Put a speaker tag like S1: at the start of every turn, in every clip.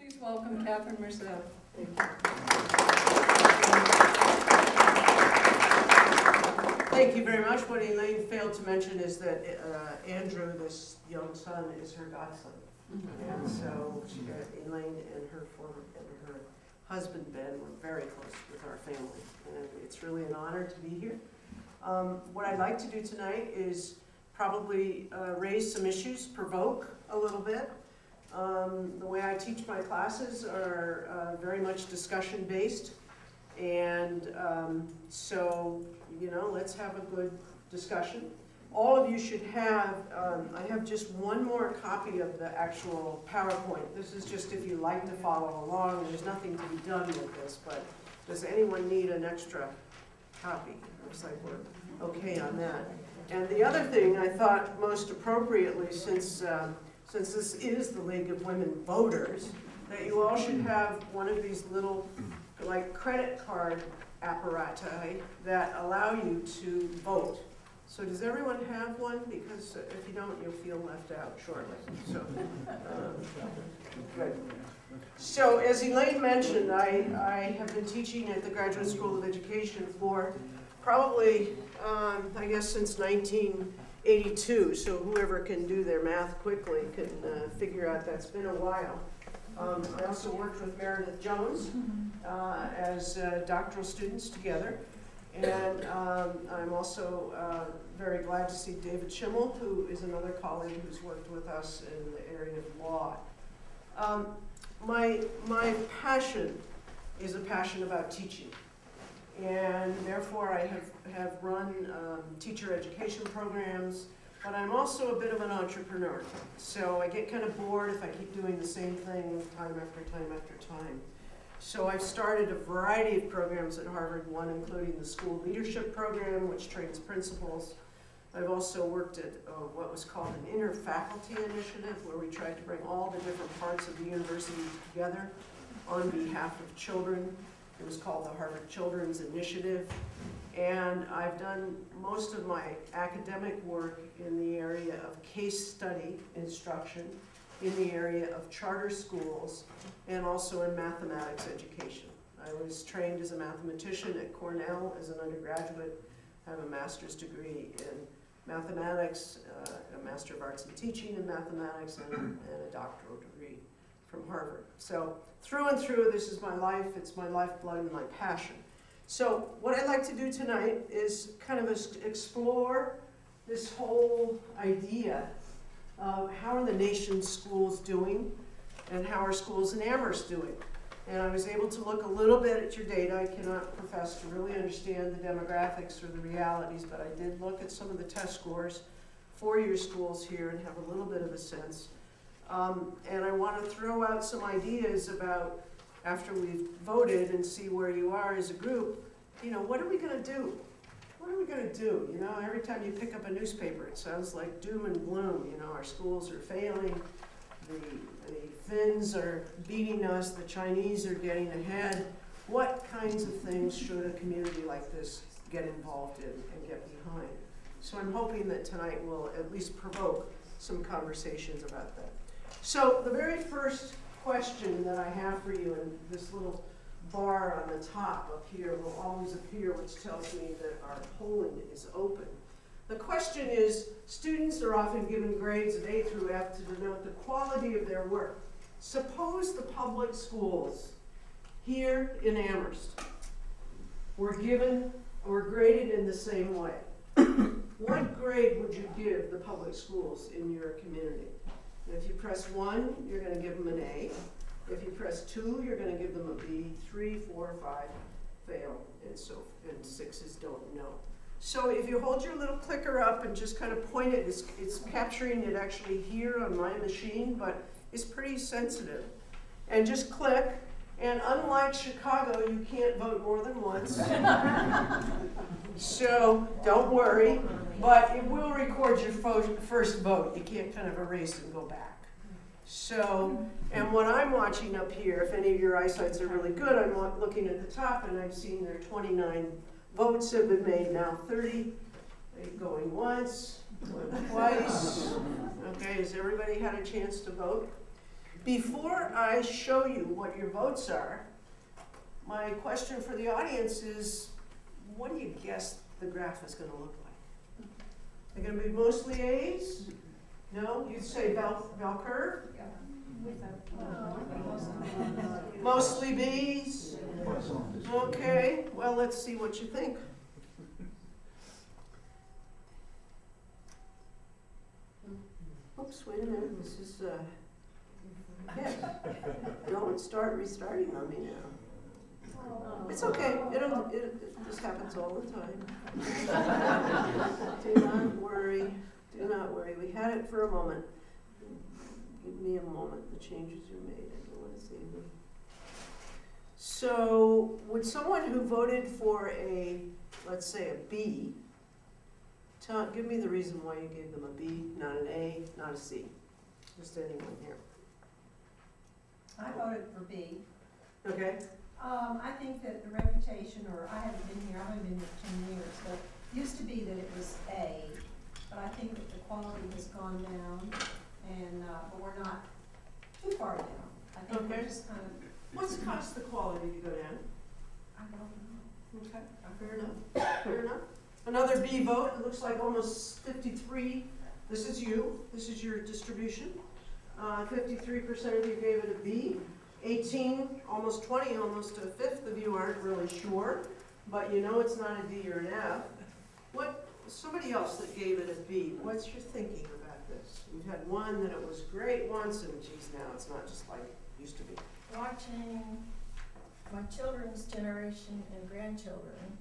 S1: Please welcome Katherine Merseth.
S2: Thank you very much. What Elaine failed to mention is that Andrew, this young son, is her godson. And so Elaine and her husband Ben were very close with our family, and it's really an honor to be here. What I'd like to do tonight is probably raise some issues, provoke a little bit. The way I teach my classes are very much discussion-based, and so, you know, let's have a good discussion. All of you should have, I have just one more copy of the actual PowerPoint. This is just if you like to follow along. There's nothing to be done with this, but does anyone need an extra copy? Looks like we're okay on that. And the other thing I thought most appropriately, since this is the League of Women Voters, that you all should have one of these little, like, credit card apparati that allow you to vote. So does everyone have one? Because if you don't, you'll feel left out shortly. So, good. So as Elaine mentioned, I have been teaching at the Graduate School of Education for probably, I guess, since 1982. So whoever can do their math quickly can figure out that's been a while. I also worked with Meredith Jones as doctoral students together. And I'm also very glad to see David Schimmel, who is another colleague who's worked with us in the area of law. My passion is a passion about teaching. And therefore I have run teacher education programs, but I'm also a bit of an entrepreneur. So I get kind of bored if I keep doing the same thing time after time after time. So I've started a variety of programs at Harvard, one including the school leadership program, which trains principals. I've also worked at what was called an inter-faculty initiative, where we tried to bring all the different parts of the university together on behalf of children. It was called the Harvard Children's Initiative. And I've done most of my academic work in the area of case study instruction, in the area of charter schools, and also in mathematics education. I was trained as a mathematician at Cornell as an undergraduate. I have a master's degree in mathematics, a Master of Arts in Teaching in mathematics, and a doctoral degree from Harvard. So through and through, this is my life. It's my lifeblood and my passion. So what I'd like to do tonight is kind of explore this whole idea of how are the nation's schools doing and how are schools in Amherst doing. And I was able to look a little bit at your data. I cannot profess to really understand the demographics or the realities, but I did look at some of the test scores for your schools here and have a little bit of a sense. And I want to throw out some ideas about, after we've voted and see where you are as a group, you know, what are we going to do? What are we going to do? You know, every time you pick up a newspaper, it sounds like doom and gloom. You know, our schools are failing, the Finns are beating us, the Chinese are getting ahead. What kinds of things should a community like this get involved in and get behind? So I'm hoping that tonight will at least provoke some conversations about that. So the very first question that I have for you, and this little bar on the top up here will always appear, which tells me that our polling is open. The question is, students are often given grades of A through F to denote the quality of their work. Suppose the public schools here in Amherst were graded in the same way. What grade would you give the public schools in your community? If you press 1, you're going to give them an A. If you press 2, you're going to give them a B. 3, 4, 5, fail, and 6s don't know. So if you hold your little clicker up and just kind of point it, it's capturing it actually here on my machine, but it's pretty sensitive. And just click, and unlike Chicago, you can't vote more than once. So don't worry, but it will record your first vote. You can't kind of erase and go back. So, and what I'm watching up here, if any of your eyesights are really good, I'm looking at the top and I've seen there 29 votes have been made, now 30. Going once, going twice. Okay, has everybody had a chance to vote? Before I show you what your votes are, my question for the audience is, what do you guess the graph is going to look like? They're going to be mostly A's? No? You'd say bell curve? Mostly B's? Okay, well, let's see what you think. Oops, wait a minute, this is, yeah. Don't start restarting on me now. It's okay, this happens all the time. Do not worry, do not worry. We had it for a moment. Give me a moment, the changes are made. I don't want to save them. So, would someone who voted for a, let's say a B, give me the reason why you gave them a B, not an A, not a C. Just anyone here.
S1: I voted for B.
S2: Okay.
S1: I think that the reputation, or I haven't been here, I've only been here for 10 years, but it used to be that it was A, but I think that the quality has gone down, and but we're not too far down. I think we're just kind of.
S2: What's caused the quality to go down?
S1: I don't know.
S2: Okay, fair enough. Fair enough. Another B vote. It looks like almost 53. This is you. This is your distribution. 53% of you gave it a B. 18, almost 20, almost a fifth of you aren't really sure, but you know it's not a D or an F. What? Somebody else that gave it a B. What's your thinking about this? We've had one that it was great once, and geez, now it's not just like it used to be.
S3: Watching my children's generation and grandchildren,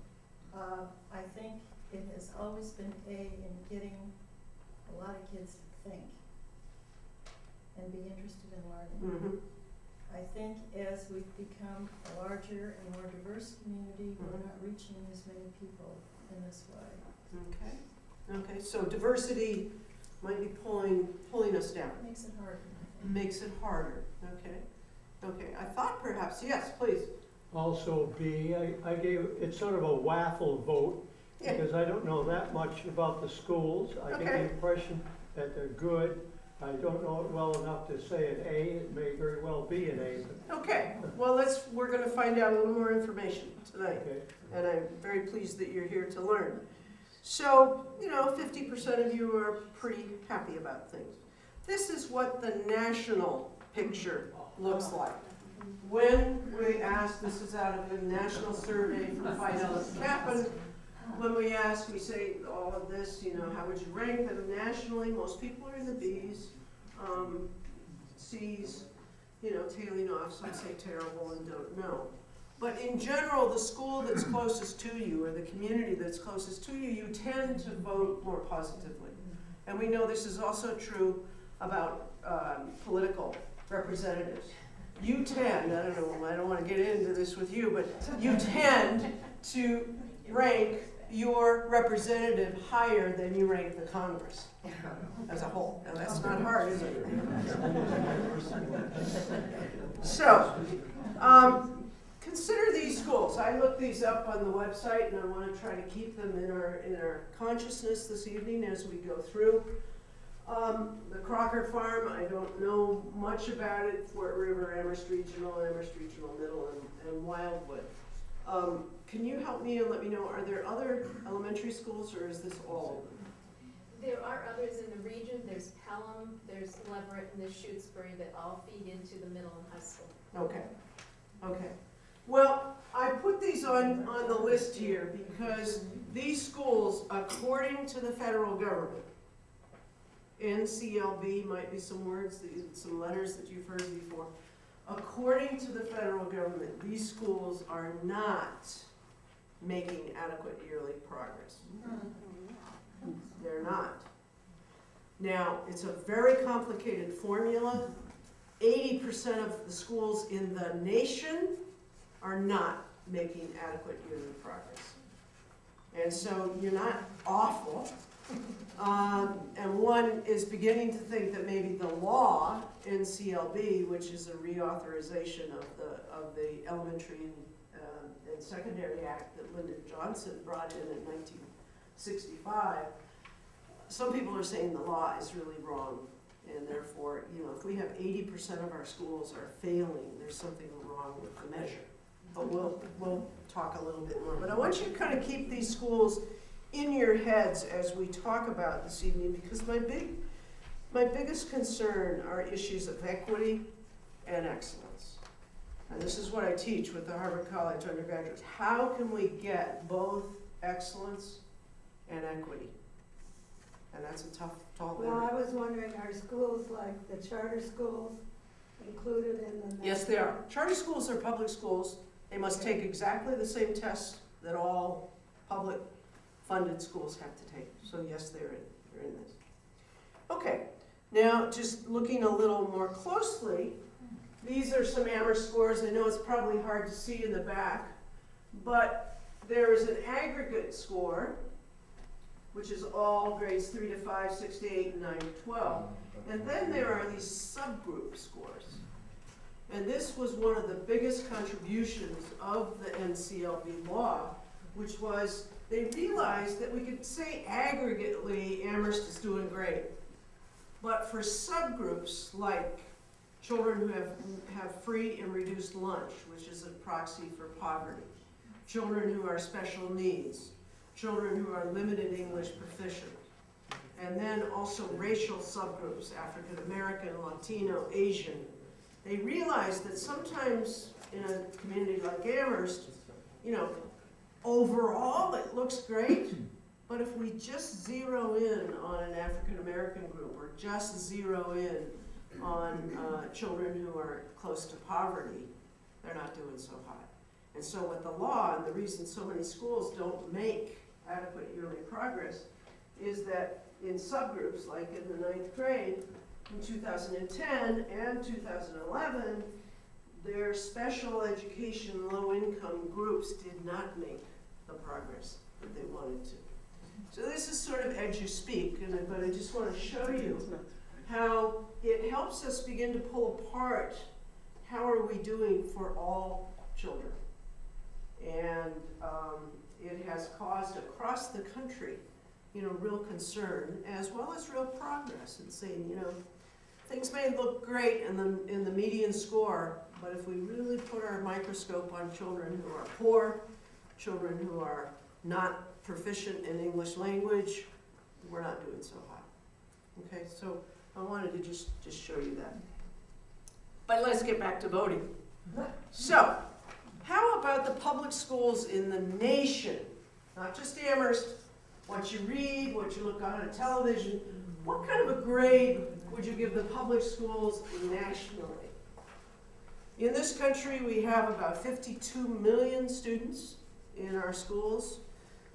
S3: I think it has always been A in getting a lot of kids to think and be interested in learning.
S2: Mm-hmm.
S3: I think as we've become a larger and more diverse community, we're not reaching as many people in this way.
S2: Okay. Okay. So diversity might be pulling us down.
S3: It makes it harder.
S2: Makes it harder. Okay. Okay. I thought perhaps yes, please.
S4: Also B. I gave it's sort of a waffle vote because I don't know that much about the schools. I get the impression that they're good. I don't know it well enough to say an A. It may very well be an A.
S2: Okay. Well, we're going to find out a little more information tonight, and I'm very pleased that you're here to learn. So, 50% of you are pretty happy about things. This is what the national picture looks like. When we ask, this is out of a national survey from Fidelis and Kaplan. When we ask, we say all of this, how would you rank them nationally? Most people are in the B's, C's, tailing off. Some say terrible and don't know. But in general, the school that's closest to you or the community that's closest to you, you tend to vote more positively. And we know this is also true about political representatives. You tend, I don't want to get into this with you, but you tend to rank your representative higher than you rank the Congress as a whole. Now that's not hard, is it? So, consider these schools. I looked these up on the website, and I want to try to keep them in our consciousness this evening as we go through. The Crocker Farm, I don't know much about it. Fort River, Amherst Regional Middle, and Wildwood. Can you help me and let me know, are there other elementary schools, or is this all of them?
S5: There are others in the region. There's Pelham, there's Leverett, and there's Shutesbury that all feed into the middle and high school.
S2: Okay. Okay. Well, I put these on the list here because these schools, according to the federal government, NCLB might be some words, some letters that you've heard before. According to the federal government, these schools are not making adequate yearly progress. They're not. Now, it's a very complicated formula. 80% of the schools in the nation are not making adequate yearly progress. And so you're not awful. And one is beginning to think that maybe the law, NCLB, which is a reauthorization of the Elementary and Secondary Act that Lyndon Johnson brought in 1965, some people are saying the law is really wrong. And therefore, you know, if we have 80% of our schools are failing, there's something wrong with the measure. But we'll talk a little bit more. But I want you to kind of keep these schools in your heads as we talk about this evening, because my biggest concern are issues of equity and excellence. And this is what I teach with the Harvard College undergraduates. How can we get both excellence and equity? And that's a tall area.
S6: Well, I was wondering, are schools like the charter schools included in the?
S2: Yes, they are. Charter schools are public schools. They must take exactly the same tests that all public funded schools have to take. So yes, they're in this. Okay, now just looking a little more closely, these are some Amherst scores. I know it's probably hard to see in the back, but there is an aggregate score, which is all grades 3 to 5, 6 to 8, and 9 to 12. And then there are these subgroup scores. And this was one of the biggest contributions of the NCLB law, which was they realized that we could say aggregately Amherst is doing great. But for subgroups like children who have free and reduced lunch, which is a proxy for poverty, children who are special needs, children who are limited English proficient, and then also racial subgroups, African American, Latino, Asian. They realized that sometimes in a community like Amherst, you know, overall it looks great, but if we just zero in on an African American group or just zero in on children who are close to poverty, they're not doing so hot. And so with the law, and the reason so many schools don't make adequate yearly progress, is that in subgroups, like in the 9th grade, in 2010 and 2011, their special education low-income groups did not make the progress that they wanted to. So this is sort of as you speak, but I just want to show you how it helps us begin to pull apart how are we doing for all children. And it has caused across the country, you know, real concern as well as real progress in saying, you know, things may look great in the median score, but if we really put our microscope on children who are poor, children who are not proficient in English language, we're not doing so hot. Okay, so I wanted to just show you that. But let's get back to voting. So, how about the public schools in the nation? Not just Amherst, what you read, what you look on television. What kind of a grade would you give the public schools nationally? In this country, we have about 52 million students in our schools.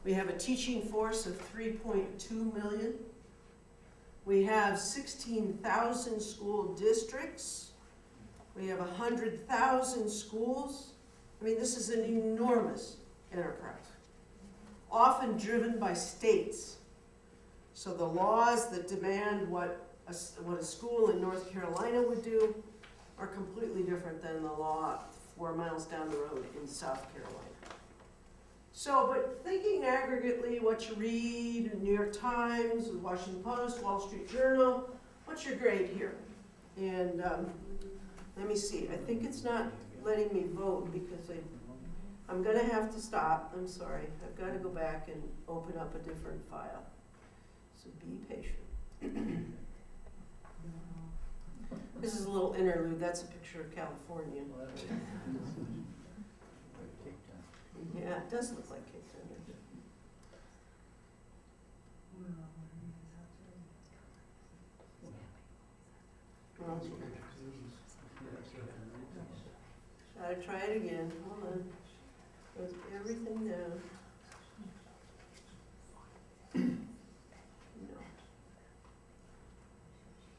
S2: We have a teaching force of 3.2 million. We have 16,000 school districts. We have 100,000 schools. I mean, this is an enormous enterprise, often driven by states. So the laws that demand what a school in North Carolina would do are completely different than the law 4 miles down the road in South Carolina. So, but thinking aggregately, what you read in New York Times, the Washington Post, Wall Street Journal, what's your grade here? And let me see, I think it's not letting me vote because I'm gonna have to stop, I'm sorry. I've got to go back and open up a different file. So be patient. This is a little interlude, that's a picture of California. Yeah, it does look like Cape Town. Try to try it again. Hold on. Goes everything down. No.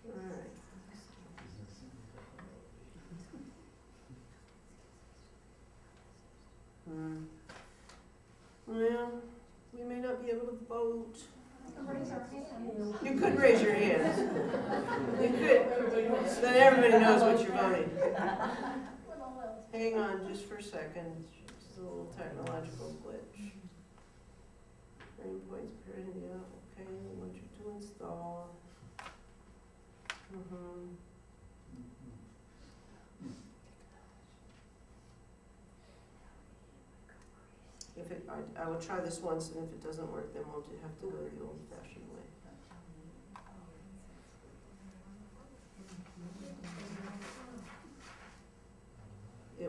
S2: All right. Well, we may not be able to vote. You could raise your hands. You could. So then everybody knows what you're voting. Hang on just for a second. Just a little technological glitch. Frame points per yeah, okay, I want you to install. Mhm. If it, I will try this once, and if it doesn't work, then we'll have to go the old-fashioned way.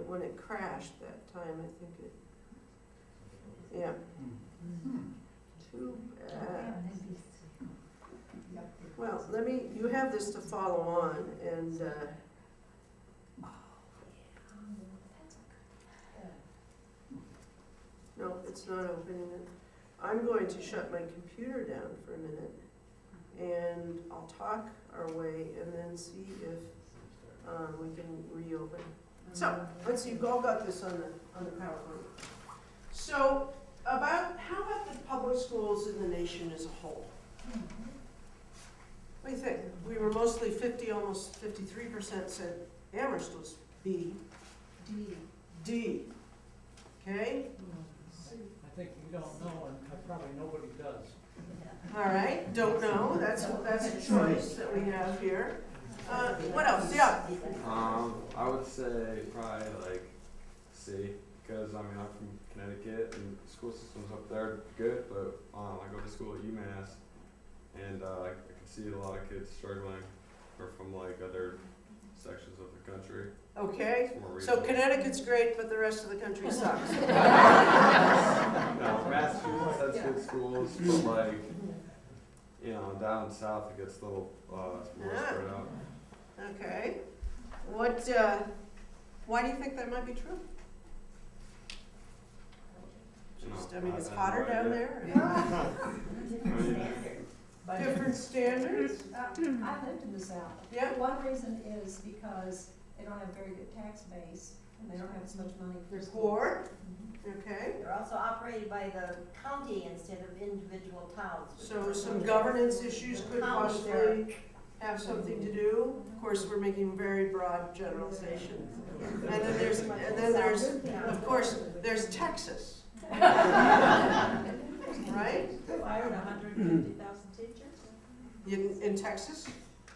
S2: When it crashed that time, I think it, yeah. Too bad. Well, you have this to follow on, and, no, it's not opening it. I'm going to shut my computer down for a minute, and I'll talk our way and then see if we can reopen. So, let's see, you've all got this on the PowerPoint. So, how about the public schools in the nation as a whole? What do you think? We were mostly 50, almost 53% said Amherst was B. D. Okay?
S7: I think you don't know, and probably nobody does.
S2: All right, don't know. That's a choice that we have here. What else? Yeah.
S8: I would say probably like C, because I mean I'm from Connecticut and the school systems up there are good, but I go to school at UMass, and I can see a lot of kids struggling, or from like other sections of the country.
S2: Okay. So Connecticut's great, but the rest of the country sucks.
S8: No, Massachusetts has good schools, but like, you know, down south it gets a little more spread out.
S2: Okay. Why do you think that might be true? Just, I mean, it's hotter down there? Different standards?
S1: I lived in the South.
S2: Yeah.
S1: One reason is because they don't have a very good tax base, and they don't have as much money for
S2: They're
S1: school.
S2: poor? Okay.
S9: They're also operated by the county instead of individual towns.
S2: So some governance issues could possibly have something to do. Of course, we're making very broad generalizations. And then there's, of course, there's Texas. Right?
S3: Fired 150,000 teachers?
S2: In Texas?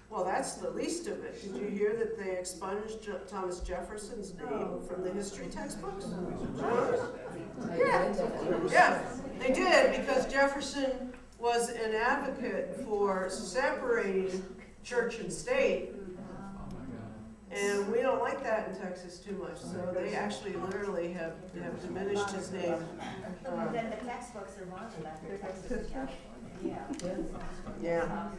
S2: Well, that's the least of it. Did you hear that they expunged Thomas Jefferson's name from the history textbooks? Yeah, they did, because Jefferson was an advocate for separating church and state. And we don't like that in Texas too much, so they actually literally have diminished his name.
S9: Then the textbooks are wrong about their Texas and California.
S2: Yeah.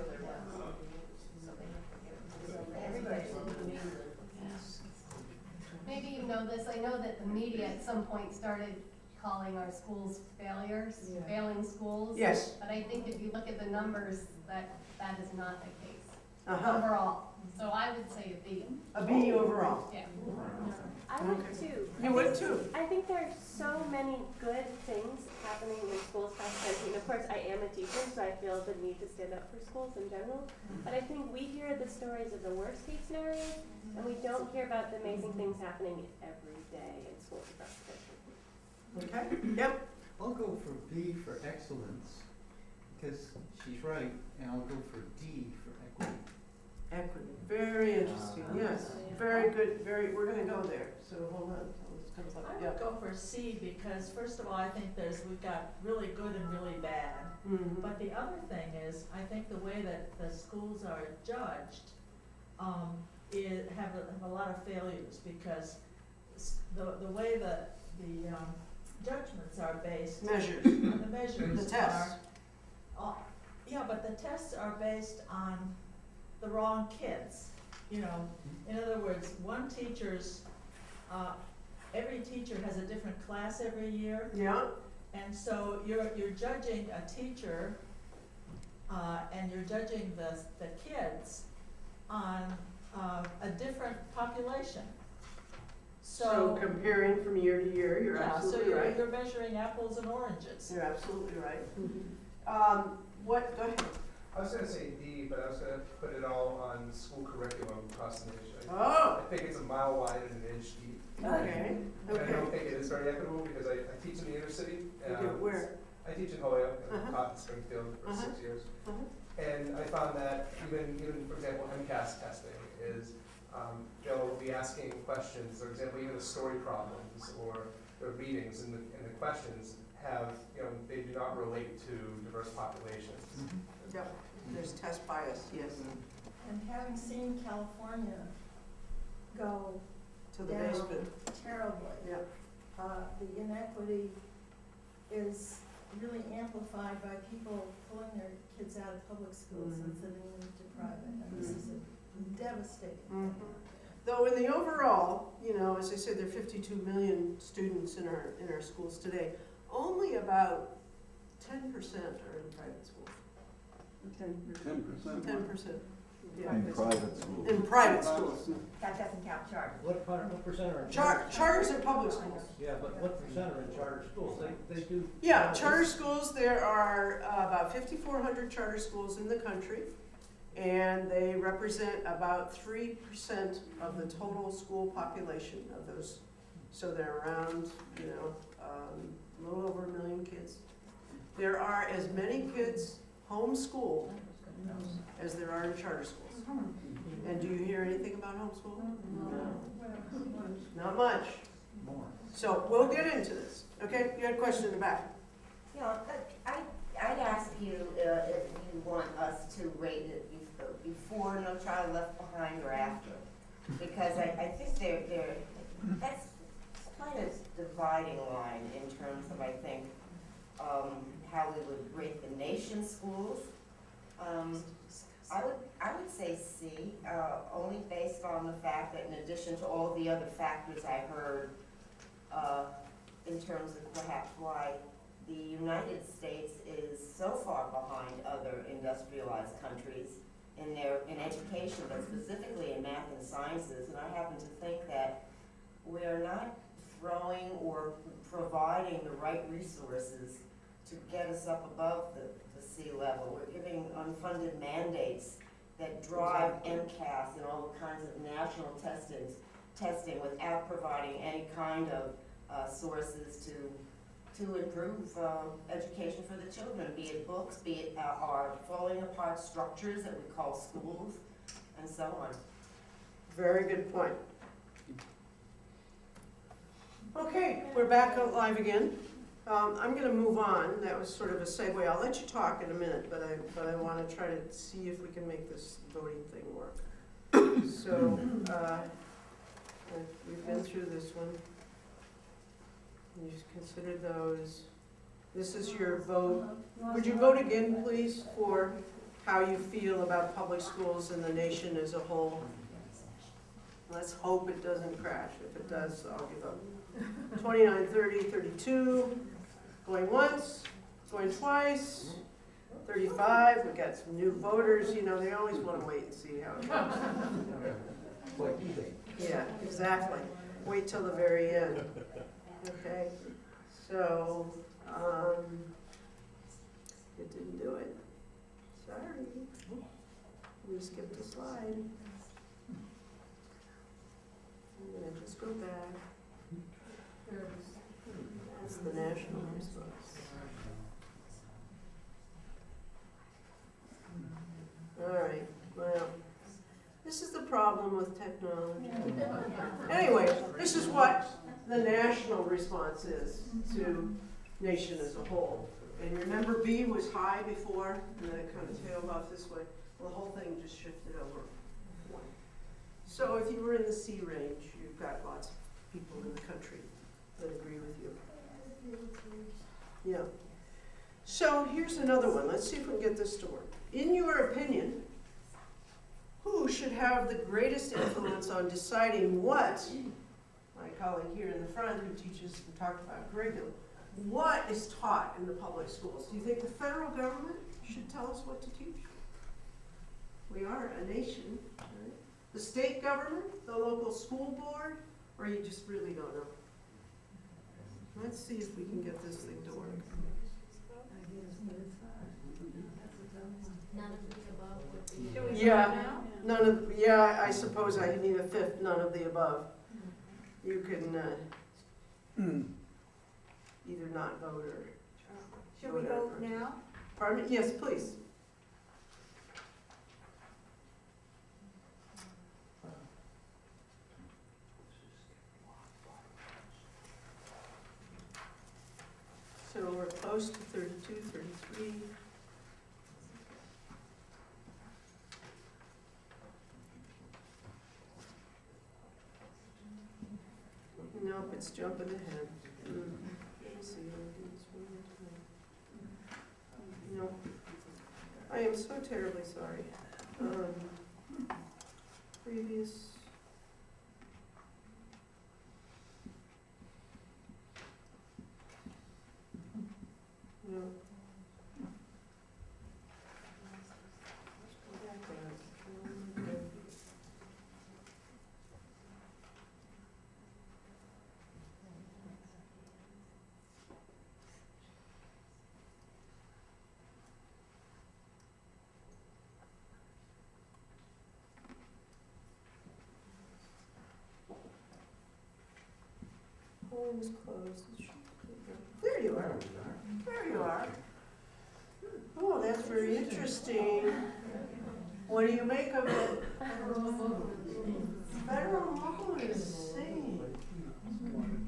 S5: Maybe you know this, I know that the media at some point started calling our schools failures, failing schools.
S2: Yes.
S5: But I think if you look at the numbers, that is not the case
S2: Uh-huh.
S5: overall. So I would say a B.
S2: A B overall.
S5: Yeah.
S10: I would too.
S2: You would too.
S10: I think there are so many good things happening in schools across the country. And of course, I am a teacher, so I feel the need to stand up for schools in general. But I think we hear the stories of the worst case scenarios, and we don't hear about the amazing things happening every day in schools across the country.
S2: Okay. Yep.
S11: I'll go for B for excellence, because she's right, and I'll go for D for equity.
S2: Equity. Very interesting. Yes. Very good. We're going to go there. So hold on.
S3: I would go for C because, first of all, I think we've got really good and really bad.
S2: Mm-hmm.
S3: But the other thing is, I think the way that the schools are judged have a lot of failures, because the way the judgments are based
S2: Measures.
S3: on the measures.
S2: The tests.
S3: Yeah, but the tests are based on the wrong kids. You know, in other words, every teacher has a different class every year.
S2: Yeah.
S3: And so you're judging a teacher, and you're judging the kids on a different population.
S2: So comparing from year to year, you're absolutely right.
S3: So you're measuring apples and oranges.
S2: You're absolutely right. Go ahead.
S12: I was going to say D, but I was going to put it all on school curriculum across the nation.
S2: Oh.
S12: I think it's a mile wide and an inch deep.
S2: Okay.
S12: And I don't think it is very equitable, because I teach in the inner city.
S2: Where?
S12: I teach in Holyoke,
S2: Uh-huh.
S12: taught in Springfield for 6 years.
S2: Uh-huh.
S12: And I found that even for example, MCAS testing is, they'll be asking questions, for example, even the story problems or the readings and the questions have, they do not relate to diverse populations.
S2: Yep, there's test bias, yes.
S3: And having seen California go
S2: To the
S3: down
S2: basement.
S3: terribly,
S2: Yep.
S3: the inequity is really amplified by people pulling their kids out of public schools and sending them to private, and this is a devastating thing.
S2: Though in the overall, as I said, there are 52 million students in our schools today. Only about 10% are in private schools.
S13: 10%.
S2: 10%. Yeah.
S13: In private schools.
S2: In private schools.
S9: That doesn't count charter.
S7: What percent are in
S2: Charters are public schools.
S7: Yeah, but what percent are in charter schools? They do.
S2: Yeah, charter schools, there are about 5,400 charter schools in the country, and they represent about 3% of the total school population of those. So they're around, a little over 1 million kids. There are as many kids homeschooled as there are in charter schools. And do you hear anything about homeschooling? No. Not much.
S11: More.
S2: So we'll get into this. Okay, you had a question in the back.
S14: I'd ask you if you want us to rate it before No Child Left Behind or after, because I think that's quite a dividing line in terms of, I think, how we would rate the nation's schools. I would say C, only based on the fact that in addition to all the other factors I heard, in terms of perhaps why the United States is so far behind other industrialized countries in education, but specifically in math and sciences. And I happen to think that we are not throwing or providing the right resources to get us up above the sea level. We're giving unfunded mandates that drive MCAS and all kinds of national testing without providing any kind of sources to improve education for the children, be it books, be it our falling apart structures that we call schools, and so on.
S2: Very good point. Okay, we're back live again. I'm going to move on. That was sort of a segue. I'll let you talk in a minute, but I want to try to see if we can make this voting thing work. So we've been through this one. You've considered those. This is your vote. Would you vote again, please, for how you feel about public schools in the nation as a whole? Let's hope it doesn't crash. If it does, I'll give up. 29, 30, 32. Going once, going twice. 35, we got some new voters. They always want to wait and see how it goes. Yeah, exactly. Wait till the very end. Okay, so, it didn't do it. Sorry. We skipped a slide. I'm going to just go back. That's the national response. All right, well, this is the problem with technology. Anyway, this is what the national response is to nation as a whole. And remember B was high before, and then it kind of tailed off this way. Well, the whole thing just shifted over one. So if you were in the C range, you've got lots of people in the country that agree with you. Yeah. So here's another one. Let's see if we can get this to work. In your opinion, who should have the greatest influence on deciding what, my colleague here in the front who teaches and talked about curriculum, what is taught in the public schools? Do you think the federal government should tell us what to teach? We are a nation, right? The state government, the local school board, or you just really don't know? Let's see if we can get this thing to work.
S5: None of the above would be.
S2: Yeah, none of, yeah, I suppose I need a fifth, none of the above. You can either not vote or.
S6: Should we vote now?
S2: Pardon me? Yes, please. close to 32, 33. Nope, it's jumping ahead. Let's see. Nope. I am so terribly sorry. Previous. No. Let's go back there. Polling is closed. There you are. There you are. Oh, that's very interesting. What do you make of it? Federal law is insane.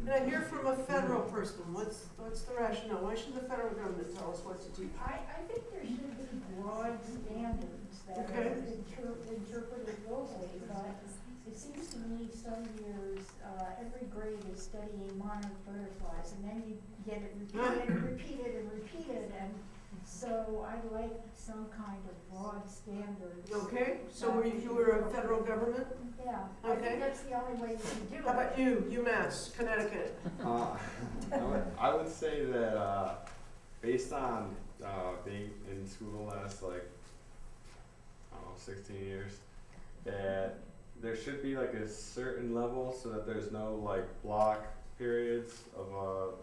S2: And I hear from a federal person. What's the rationale? Why should the federal government tell us what to teach?
S6: I think there should be broad standards that
S2: Okay.
S6: are interpreted locally, but it seems to me some years, every grade is studying monarch butterflies, and then you get it repeated and repeated and repeated, and so I'd like some kind of broad standards.
S2: Okay, so you were a federal government?
S6: Yeah, I
S2: Okay.
S6: think that's the only way you can do it.
S2: How about you, UMass, Connecticut?
S8: I would say that based on being in school the last, like, I don't know, 16 years, that there should be like a certain level so that there's no like block periods of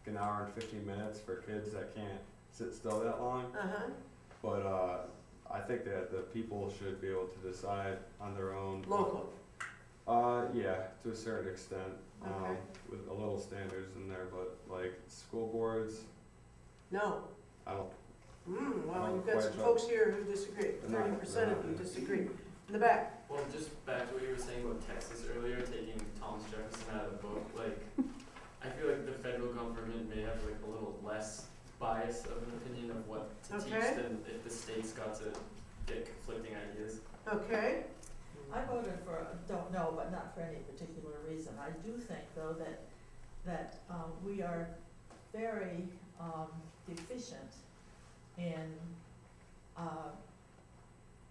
S8: an hour and 15 minutes for kids that can't sit still that long.
S2: Uh-huh.
S8: But I think that the people should be able to decide on their own.
S2: Local.
S8: Yeah, to a certain extent,
S2: Okay.
S8: with a little standards in there, but like school boards,
S2: No.
S8: I don't.
S2: Well,
S8: I'm
S2: you've got
S8: quite
S2: some
S8: sure.
S2: folks here who disagree.
S8: No,
S2: 30% of
S8: no.
S2: you disagree. In the back.
S13: Well, just back to what you were saying about Texas earlier, taking Thomas Jefferson out of the book, like, I feel like the federal government may have like a little less bias of an opinion of what to teach
S2: Okay.
S13: than if the states got to get conflicting ideas.
S2: Okay.
S15: I voted for, don't know, but not for any particular reason. I do think, though, that we are very deficient in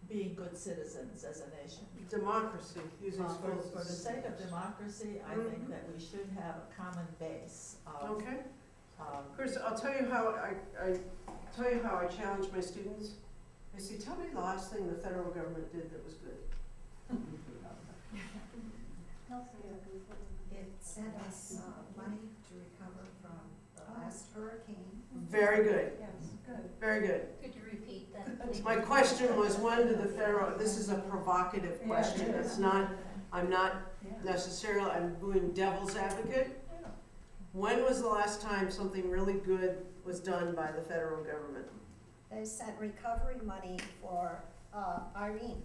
S15: being good citizens as a nation.
S2: Democracy, using schools.
S15: For the sake of democracy, I think that we should have a common base of.
S2: Okay. Chris, I'll tell you how I challenge my students. I say, tell me the last thing the federal government did that was good.
S6: It sent us money to recover from the last hurricane.
S2: Very good.
S1: Yes, good.
S2: Very good.
S6: Could you repeat that?
S2: My question was, when did the federal, this is a provocative question. It's not, I'm not necessarily, I'm doing devil's advocate. When was the last time something really good was done by the federal government?
S6: They sent recovery money for Irene.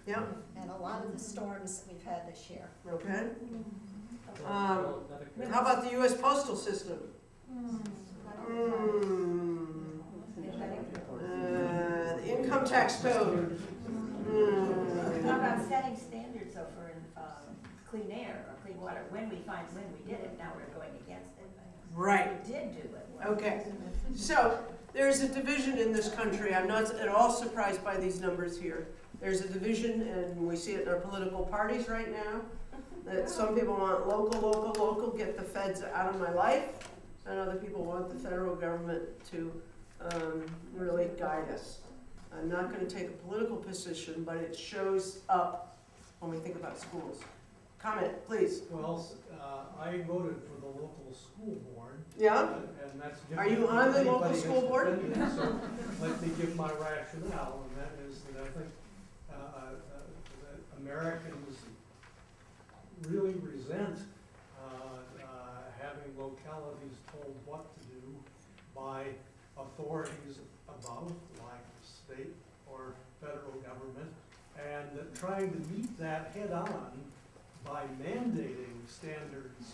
S2: Yeah.
S6: And a lot of the storms that we've had this year.
S2: Okay. How about the U.S. Postal System? The income tax code.
S9: How about setting standards though for clean air or clean water? When we did it, now we're going against it.
S2: Right.
S9: We did do it.
S2: Okay. So there's a division in this country. I'm not at all surprised by these numbers here. There's a division, and we see it in our political parties right now, that some people want local, get the feds out of my life, and other people want the federal government to really guide us. I'm not going to take a political position, but it shows up when we think about schools. Comment, please.
S4: Well, I voted for the local school board.
S2: Yeah?
S4: And that's
S2: Are you on the local school board?
S4: So let me give my rationale, and that is that I think that Americans really resent having localities told what to do by authorities above, like the state or federal government, and trying to meet that head on by mandating standards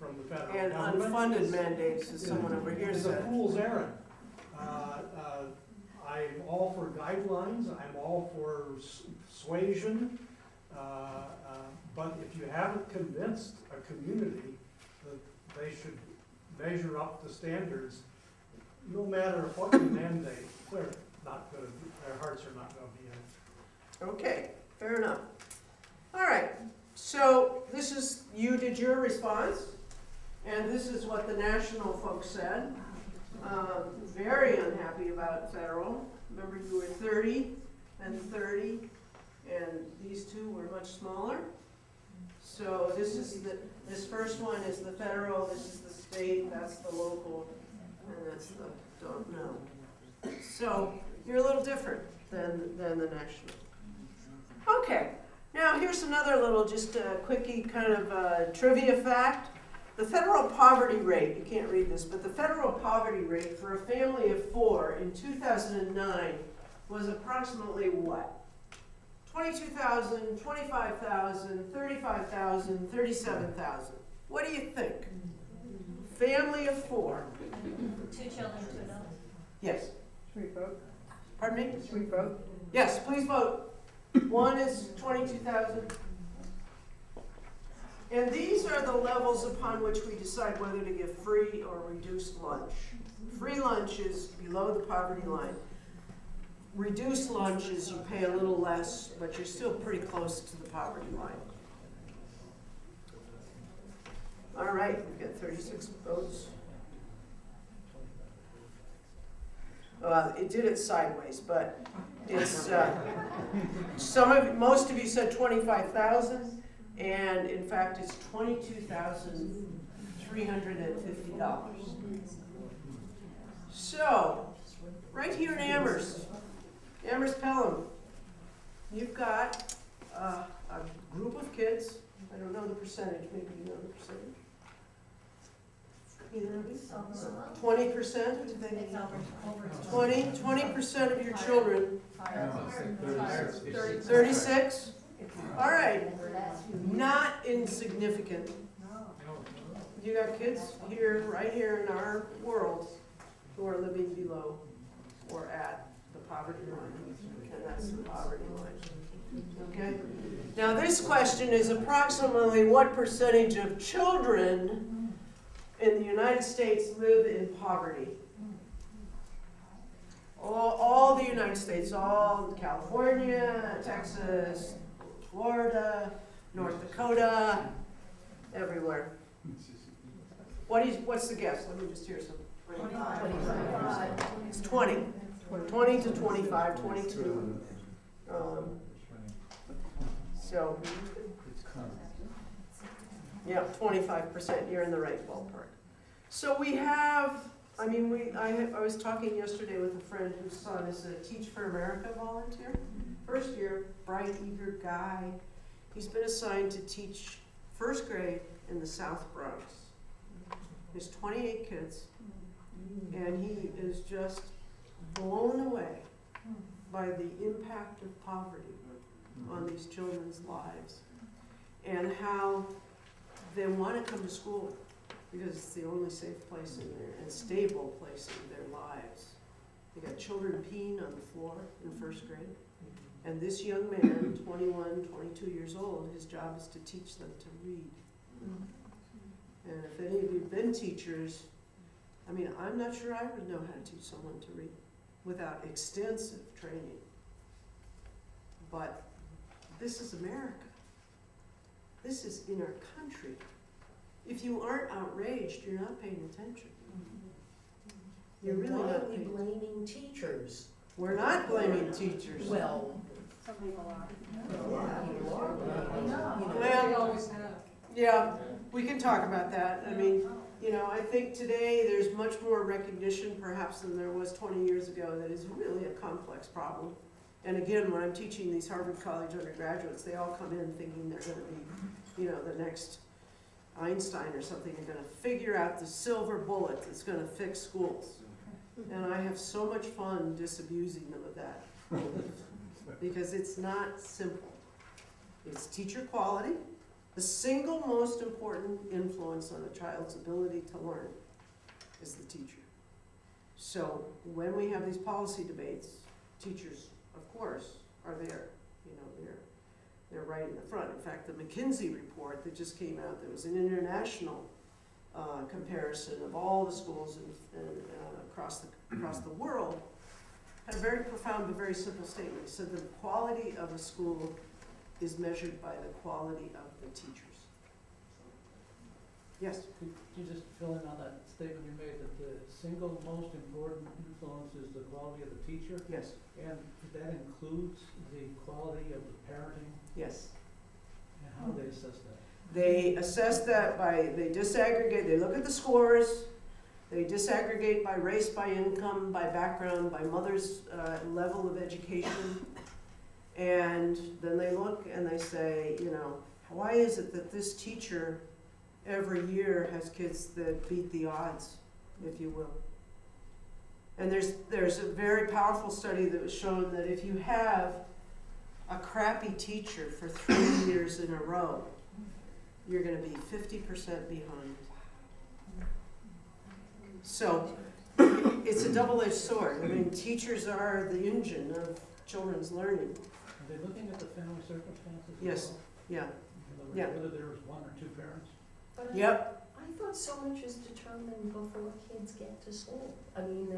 S7: from the federal
S2: And
S7: government.
S2: unfunded mandates, as someone over here
S7: It's a
S2: said.
S7: fool's errand. I'm all for guidelines, I'm all for suasion, but if you haven't convinced a community that they should measure up the standards, no matter what you mandate, they're not gonna, their hearts are not gonna be in it.
S2: Okay, fair enough. All right, so this is, you did your response, and this is what the national folks said. Very unhappy about federal. Remember, you were 30 and 30, and these two were much smaller. So this is this first one is the federal, this is the state, that's the local, and that's the don't know. So you're a little different than the national. Okay, now here's another little, just a quickie kind of trivia fact. The federal poverty rate, you can't read this, but the federal poverty rate for a family of 4 in 2009 was approximately what? 22,000, 25,000, 35,000, 37,000. What do you think? Family of 4.
S9: 2 children, 2 adults.
S2: Yes.
S6: Should we vote?
S2: Pardon me?
S6: Should we vote?
S2: Yes, please vote. 1 is 22,000. And these are the levels upon which we decide whether to give free or reduced lunch. Free lunch is below the poverty line. Reduced lunch is you pay a little less, but you're still pretty close to the poverty line. All right, we've got 36 votes. It did it sideways, but it's most of you said 25,000. And in fact, it's $22,350. So, right here in Amherst, Pelham, you've got a group of kids. I don't know the percentage. Maybe you know the percentage. Either of you? 20%? 20% of your children. 36? All right, not insignificant. You got kids here, right here in our world, who are living below or at the poverty line, and that's the poverty line. Okay? Now this question is approximately what percentage of children in the United States live in poverty? All the United States, all California, Texas, Florida, North Dakota, everywhere. What's the guess? Let me just hear some.
S9: 25.
S2: It's 20. 20 to 25, 22. So, yeah, 25%. You're in the right ballpark. So we have, I was talking yesterday with a friend whose son is a Teach for America volunteer. First year, bright, eager guy. He's been assigned to teach first grade in the South Bronx. There's 28 kids, and he is just blown away by the impact of poverty on these children's lives and how they want to come to school because it's the only safe place in there and stable place in their lives. They got children peeing on the floor in first grade. And this young man, 21, 22 years old, his job is to teach them to read. And if any of you have been teachers, I'm not sure I would know how to teach someone to read without extensive training. But this is America. This is in our country. If you aren't outraged, you're not paying attention. You're really not paying attention.
S16: Blaming teachers.
S2: We're not blaming teachers.
S16: Well,
S10: Some people are.
S2: Well, yeah, we can talk about that. I think today there's much more recognition perhaps than there was 20 years ago that is really a complex problem. And again, when I'm teaching these Harvard College undergraduates, they all come in thinking they're going to be, the next Einstein or something. They're going to figure out the silver bullet that's going to fix schools. And I have so much fun disabusing them of that belief because it's not simple. It's teacher quality, The single most important influence on a child's ability to learn is the teacher. So when we have these policy debates, teachers, of course, are there. You know, they're right in the front. In fact, the McKinsey report that just came out, there was an international comparison of all the schools across the world, had a very profound but very simple statement. It said the quality of a school is measured by the quality of the teachers. Yes?
S16: Could you just fill in on that statement you made that the single most important influence is the quality of the teacher?
S2: Yes.
S16: And that includes the quality of the parenting?
S2: Yes.
S16: And how do they assess that?
S2: They assess that they disaggregate, they look at the scores, they disaggregate by race, by income, by background, by mother's level of education. And then they look and they say, you know, why is it that this teacher every year has kids that beat the odds, if you will? And there's a very powerful study that was shown that if you have a crappy teacher for 3 years in a row, you're going to be 50% behind. So it's a double-edged sword. I mean, teachers are the engine of children's learning.
S16: Are they looking at the family circumstances?
S2: Yes. Yeah. Yeah.
S16: Whether there's one or two parents?
S17: But
S2: Yep.
S17: I thought so much is determined before kids get to school. I mean,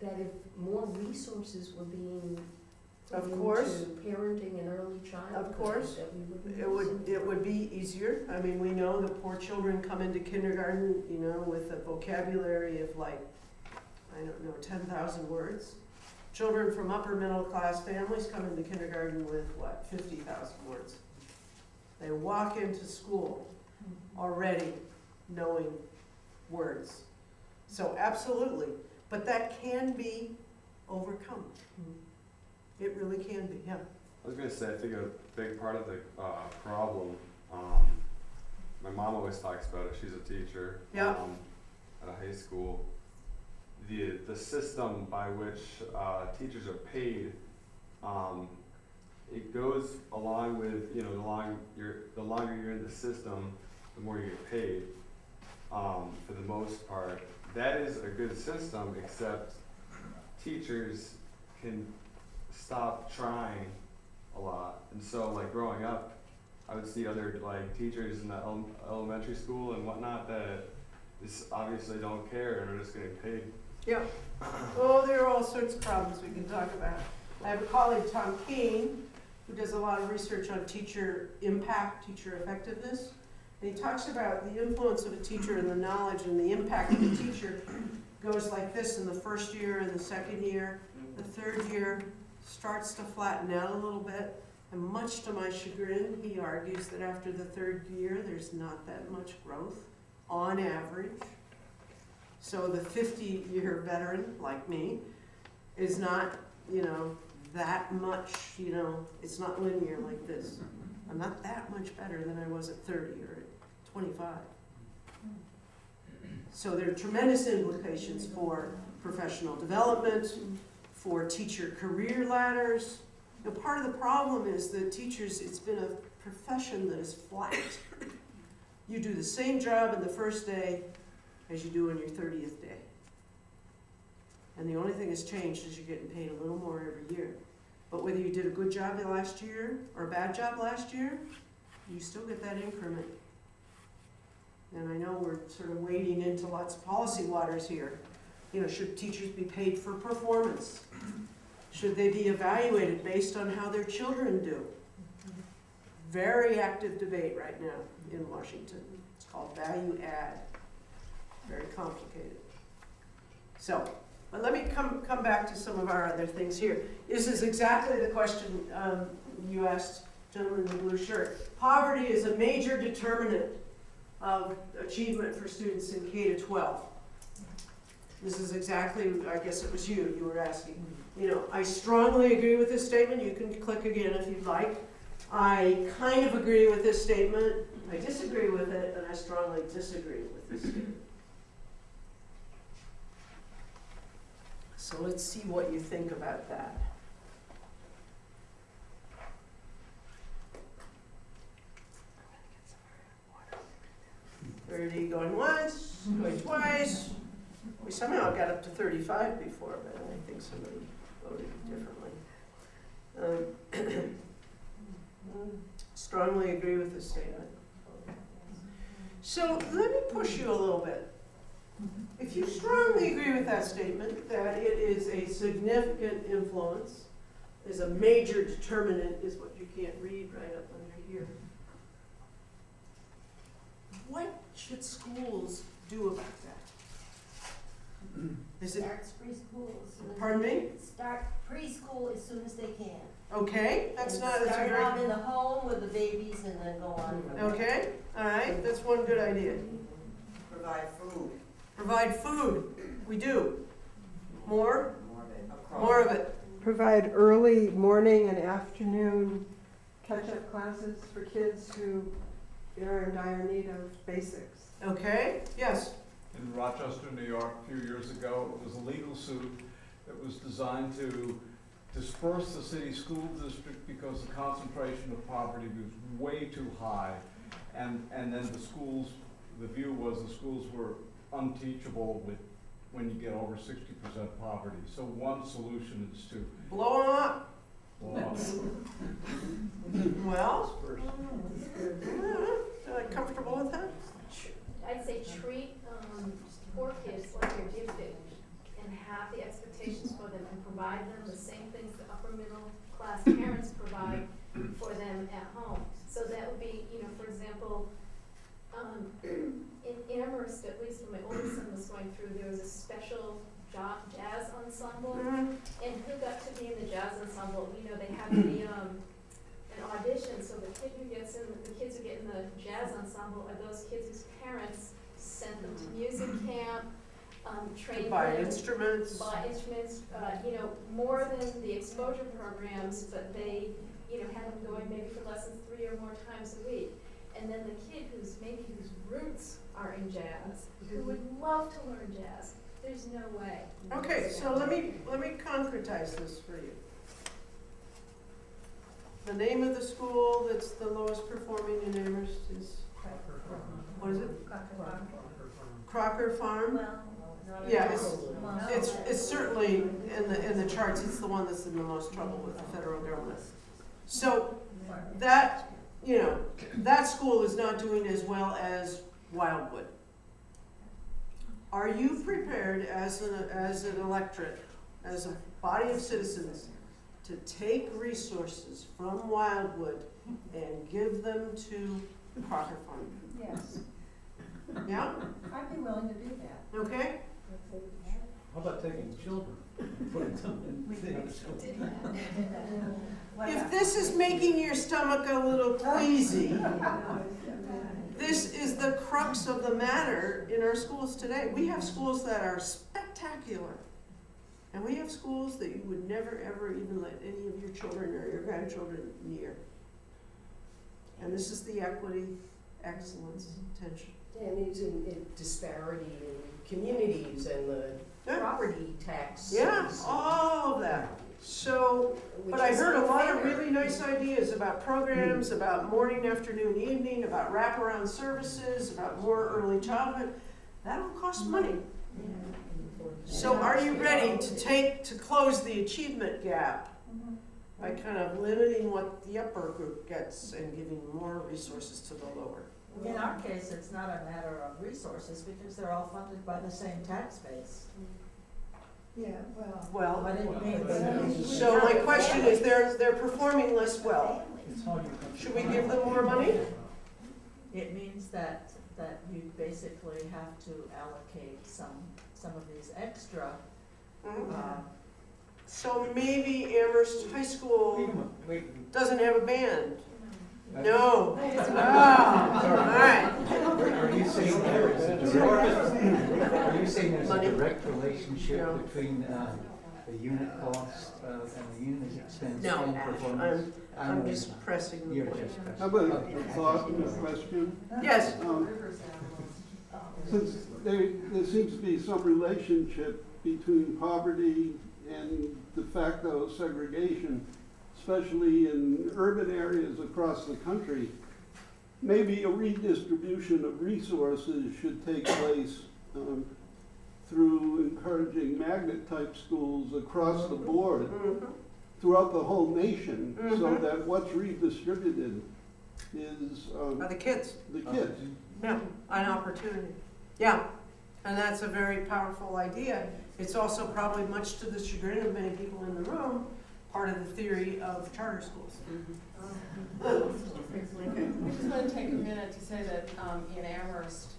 S17: that if more resources were being put
S2: Of course.
S17: into parenting and early childhood,
S2: Of course.
S17: that we would be
S2: It would be easier. I mean, we know that poor children come into kindergarten, you know, with a vocabulary of like, I don't know, 10,000 words. Children from upper middle class families come into kindergarten with what, 50,000 words. They walk into school already knowing words. So absolutely, but that can be overcome. It really can be, yeah.
S8: I was going to say, I think a big part of the problem, my mom always talks about it, she's a teacher at a high school. The system by which teachers are paid, it goes along with, you know, the longer you're in the system, the more you get paid, for the most part. That is a good system, except teachers can stop trying a lot. And so, like, growing up, I would see other, like, teachers in the elementary school and whatnot that just obviously don't care and are just getting paid.
S2: Yeah. Oh, there are all sorts of problems we can talk about. I have a colleague, Tom Keene, who does a lot of research on teacher impact, teacher effectiveness. And he talks about the influence of a teacher and the knowledge and the impact of a teacher goes like this in the first year and the second year. The third year starts to flatten out a little bit. And much to my chagrin, he argues that after the third year, there's not that much growth on average. So the 50-year veteran, like me, is not, you know, that much, you know, it's not linear like this. I'm not that much better than I was at 30 or at 25. So there are tremendous implications for professional development, for teacher career ladders. You know, part of the problem is that teachers, it's been a profession that is flat. You do the same job in the first day as you do on your 30th day. And the only thing that's changed is you're getting paid a little more every year. But whether you did a good job last year or a bad job last year, you still get that increment. And I know we're sort of wading into lots of policy waters here. You know, should teachers be paid for performance? Should they be evaluated based on how their children do? Very active debate right now in Washington. It's called value add. Very complicated. So, but let me come back to some of our other things here. This is exactly the question you asked, gentleman in the blue shirt. Poverty is a major determinant of achievement for students in K-12. This is exactly, I guess it was you were asking. You know, I strongly agree with this statement. You can click again if you'd like. I kind of agree with this statement. I disagree with it, and I strongly disagree with this statement. So let's see what you think about that. 30 going once, going twice. We somehow got up to 35 before, but I think somebody voted differently. Strongly agree with this statement. So let me push you a little bit. If you strongly agree with that statement, that it is a significant influence, is a major determinant, is what you can't read right up under here. What should schools do about that? Is it?
S18: Starts preschool as soon as.
S2: Pardon me?
S18: Start preschool as soon as they can.
S2: Okay, that's not, that's a
S18: Start
S2: very.
S18: out in the home with the babies and then go on from there.
S2: Okay, all right, that's one good idea.
S14: Provide food.
S2: Provide food, we do. More?
S14: Across.
S2: More of it.
S19: Provide early morning and afternoon catch-up classes for kids who are in dire need of basics.
S2: Okay, yes.
S20: In Rochester, New York, a few years ago, it was a legal suit that was designed to disperse the city school district because the concentration of poverty was way too high. And then the schools, the view was the schools were unteachable when you get over 60% poverty. So one solution is to
S2: blow them up.
S20: Blow them up.
S2: Well, are you comfortable with that?
S5: I'd say treat poor kids like they're gifted and have the expectations for them and provide them the same things the upper middle class parents provide for them at home. So that would be, you know, for example, in Amherst, at least when my oldest son was going through, there was a special jazz ensemble, and who got to be in the jazz ensemble? You know, they have an audition, so the kid who gets in, the kids who get in the jazz ensemble are those kids whose parents sent them to music camp, trained
S2: buy
S5: them,
S2: instruments,
S5: you know, more than the exposure programs, but they, you know, had them going maybe for lessons 3 or more times a week. And then the kid whose roots are in jazz, who would love to learn jazz, there's no way.
S2: Okay, so let me concretize this for you. The name of the school that's the lowest performing in Amherst is, what is it? Crocker Farm? Yeah, it's certainly in the charts, it's the one that's in the most trouble with the federal government. So that, you know, that school is not doing as well as Wildwood. Are you prepared as an electorate, as a body of citizens, to take resources from Wildwood and give them to Crocker Farm?
S1: Yes.
S2: Yeah?
S1: I'd be willing to do that.
S2: Okay?
S16: How about taking children and putting them in the other school?
S2: If this is making your stomach a little queasy, this is the crux of the matter in our schools today. We have schools that are spectacular. And we have schools that you would never, ever even let any of your children or your grandchildren near. And this is the equity, excellence, tension.
S17: And it's in disparity in communities and the property tax.
S2: Yeah, all of that. So, but I heard a lot of really nice ideas about programs, about morning, afternoon, evening, about wraparound services, about more early childhood. That all costs money. So are you ready to close the achievement gap by kind of limiting what the upper group gets and giving more resources to the lower?
S15: In our case, it's not a matter of resources because they're all funded by the same tax base.
S3: Yeah, well.
S15: But it means.
S2: So my question is, they're performing less well. Should we give them more money?
S15: It means that you basically have to allocate some of these extra.
S2: So maybe Amherst High School doesn't have a band. No. All right.
S11: Are you saying there's a direct relationship between the unit cost and the unit expense and performance?
S2: I'm just pressing the point.
S21: How about a thought and a question?
S2: Yes.
S21: Since there seems to be some relationship between poverty and de facto segregation, especially in urban areas across the country, maybe a redistribution of resources should take place through encouraging magnet-type schools across the board, throughout the whole nation, so that what's redistributed is
S2: By the kids.
S21: the kids.
S2: Yeah, an opportunity. Yeah, and that's a very powerful idea. It's also probably much to the chagrin of many people in the room, part of the theory of charter schools.
S12: I just want to take a minute to say that in Amherst,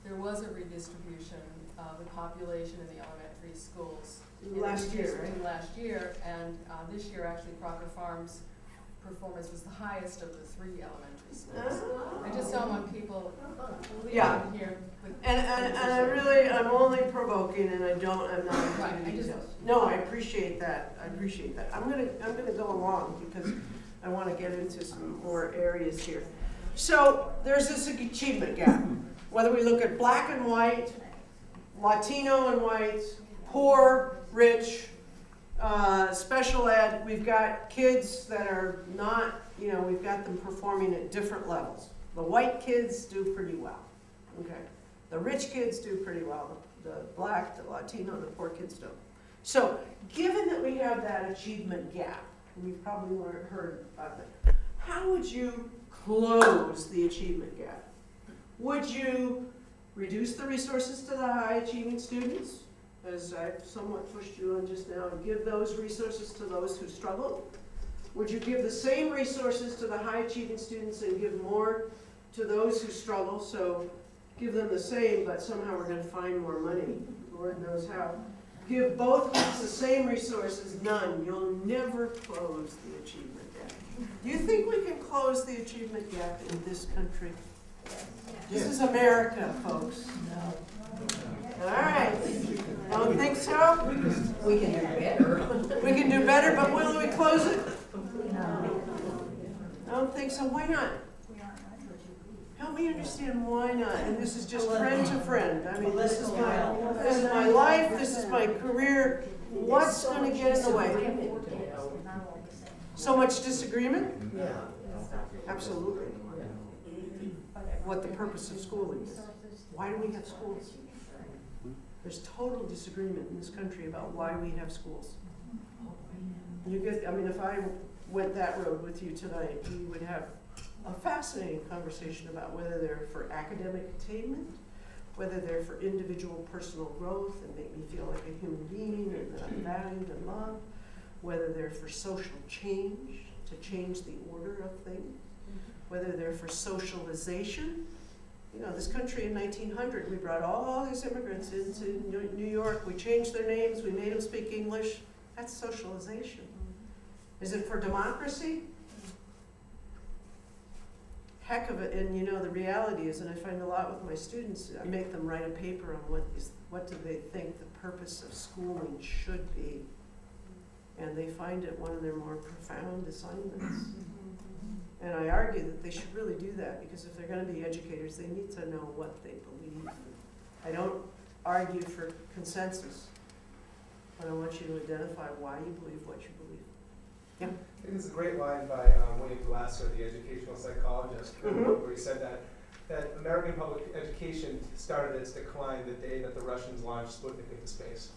S12: there was a redistribution of the population in the elementary schools.
S2: Last year, right?
S12: Last year, and this year actually Crocker Farm's performance was the highest of the 3 elementary schools. I just don't want people leaving here with.
S2: And I really, I'm only provoking, and I'm not into the details. No, I appreciate that. I appreciate that. I'm gonna go along because I want to get into some more areas here. So there's this achievement gap. Whether we look at black and white, Latino and white, poor, rich, special ed, we've got kids that are not, we've got them performing at different levels. The white kids do pretty well, okay? The rich kids do pretty well. The black, the Latino, the poor kids don't. So given that we have that achievement gap, we've probably heard about that, how would you close the achievement gap? Would you reduce the resources to the high achieving students, as I've somewhat pushed you on just now, and give those resources to those who struggle? Would you give the same resources to the high achieving students and give more to those who struggle? So give them the same, but somehow we're going to find more money. Lord knows how. Give both groups the same resources, none. You'll never close the achievement gap. Do you think we can close the achievement gap in this country? This is America, folks. No. All right. Don't think so?
S18: We can do better.
S2: We can do better, but will we close it? No. I don't think so. Why not? Help me understand why not. And this is just friend to friend. I mean, this is my life, this is my career. What's going to get in the way? So much disagreement?
S18: Yeah.
S2: Absolutely. What the purpose of schooling is. Why do we have schools? There's total disagreement in this country about why we have schools. If I went that road with you tonight, we would have a fascinating conversation about whether they're for academic attainment, whether they're for individual personal growth and make me feel like a human being and that I'm valued and loved, whether they're for social change, to change the order of things, whether they're for socialization. This country in 1900, we brought all these immigrants into New York. We changed their names. We made them speak English. That's socialization. Is it for democracy? Heck of it. And the reality is, and I find a lot with my students, I make them write a paper on what do they think the purpose of schooling should be. And they find it one of their more profound assignments. And I argue that they should really do that, because if they're going to be educators, they need to know what they believe. I don't argue for consensus, but I want you to identify why you believe what you believe. Yeah.
S22: I think there's a great line by William Glasser, the educational psychologist, where he said that American public education started its decline the day that the Russians launched Sputnik into space.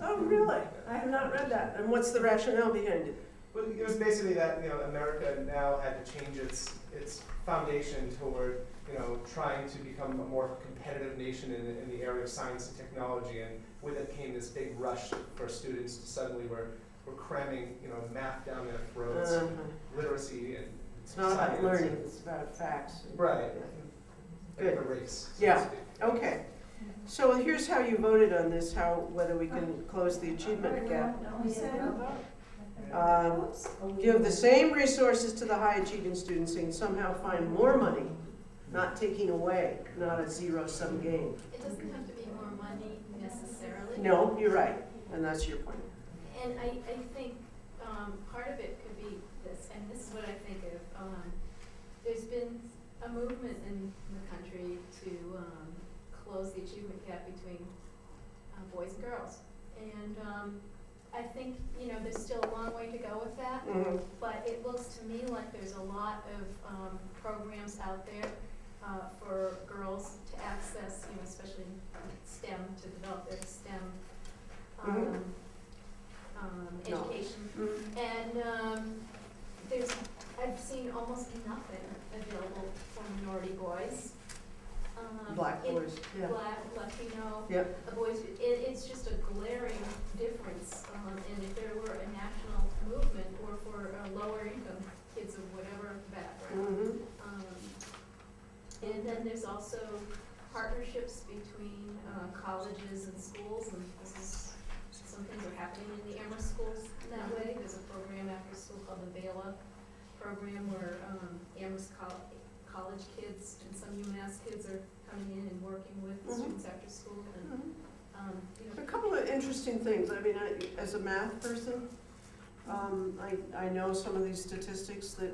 S2: Oh, really? I have not read that. And what's the rationale behind it?
S22: Well, it was basically that America now had to change its foundation toward trying to become a more competitive nation in the area of science and technology, and with it came this big rush for students to suddenly we're cramming math down their throats, literacy and
S2: it's not about learning, it's about facts.
S22: Right.
S2: Good.
S22: The race.
S2: Yeah. Okay. So here's how you voted on this, whether we can close the achievement gap. Give the same resources to the high achieving students and somehow find more money, not taking away, not a zero-sum game.
S5: It doesn't have to be more money necessarily.
S2: No, you're right, and that's your point.
S5: And I think part of it could be this, and this is what I think of. There's been a movement in the country to close the achievement gap between boys and girls. And I think, there's still a long way to go with that. but it looks to me like there's a lot of programs out there for girls to access, you know, especially in STEM, to develop their STEM education. And I've seen almost nothing available for minority boys.
S2: Black boys, yeah.
S5: Black, Latino,
S2: Yep.
S5: boys. It's just a glaring difference. And if there were a national movement, or for lower income kids of whatever background. And then there's also partnerships between colleges and schools, and some things are happening in the Amherst schools that way. There's a program after school called the VELA program, where Amherst college kids and some UMass kids are coming in and working with students after school. And, you know,
S2: A couple of interesting things. I mean, as a math person, I know some of these statistics that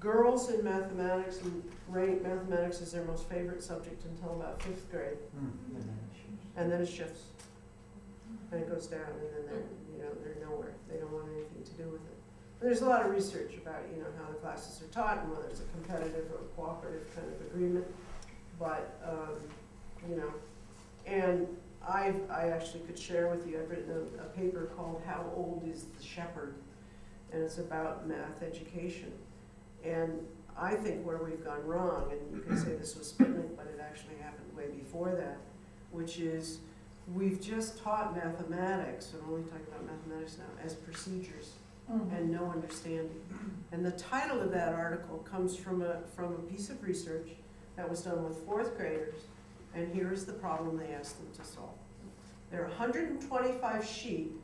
S2: girls in mathematics rate mathematics as their most favorite subject until about 5th grade. And then it shifts. And it goes down, and then they're nowhere. They don't want anything to do with it. But there's a lot of research about, how the classes are taught and whether it's a competitive or cooperative kind of agreement. But, and I actually could share with you, I've written a paper called How Old is the Shepherd? And it's about math education. And I think where we've gone wrong, and you can say this was Sputnik, but it actually happened way before that, which is we've just taught mathematics, and I'm only talking about mathematics now, as procedures and no understanding. And the title of that article comes from a piece of research that was done with 4th graders, and here's the problem they asked them to solve. There are 125 sheep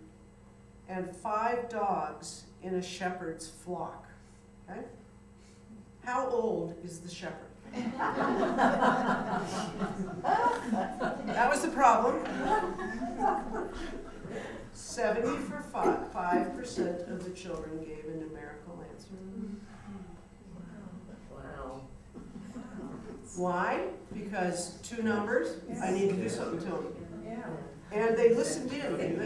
S2: and 5 dogs in a shepherd's flock, okay? How old is the shepherd? That was the problem. 75% of the children gave a numerical answer.
S18: Wow.
S2: Why? Because 2 numbers, I need to do something to them. And they listened in, they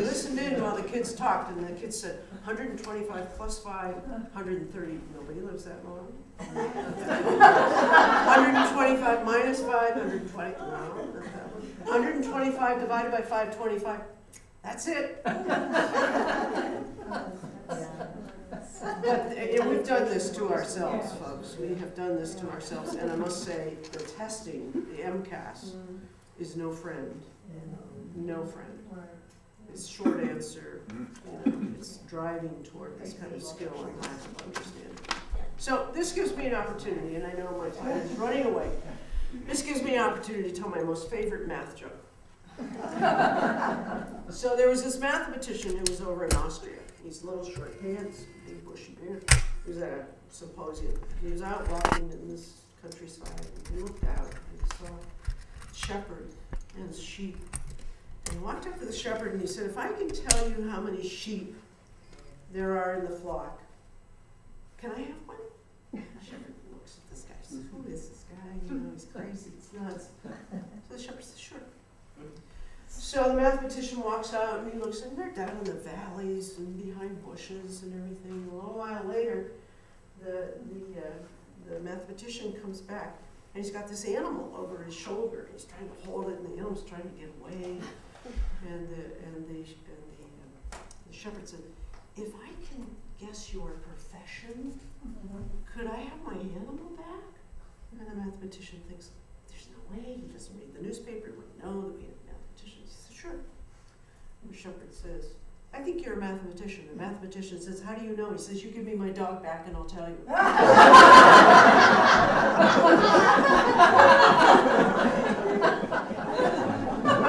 S2: listened in while the kids talked, and the kids said, 125 plus 5, 130. Nobody lives that long. 125 minus 5, 120. No, not that one. 125 divided by 525. That's it. But we've done this to ourselves, folks. We have done this to ourselves, and I must say, the testing, the MCAS, is no friend. No friend. It's short answer. It's driving toward this kind of skill and lack of understanding. So this gives me an opportunity, and I know my time is running away. This gives me an opportunity to tell my most favorite math joke. So there was this mathematician who was over in Austria. He's little short pants, big bushy beard. He was at a symposium. He was out walking in this countryside, and he looked out and he saw a shepherd and sheep. And he walked up to the shepherd and he said, if I can tell you how many sheep there are in the flock, can I have one? The shepherd looks at this guy and says, who is this guy? He's crazy, it's nuts. So the shepherd says, sure. So the mathematician walks out and he looks, and they're down in the valleys and behind bushes and everything. A little while later, the mathematician comes back, and he's got this animal over his shoulder. He's trying to hold it, and the animal's trying to get away. And the shepherd said, if I can guess your profession, could I have my animal back? And the mathematician thinks, there's no way. He doesn't read the newspaper. He wouldn't know that we had mathematicians. He says, sure. And the shepherd says, I think you're a mathematician. The mathematician says, how do you know? He says, you give me my dog back and I'll tell you.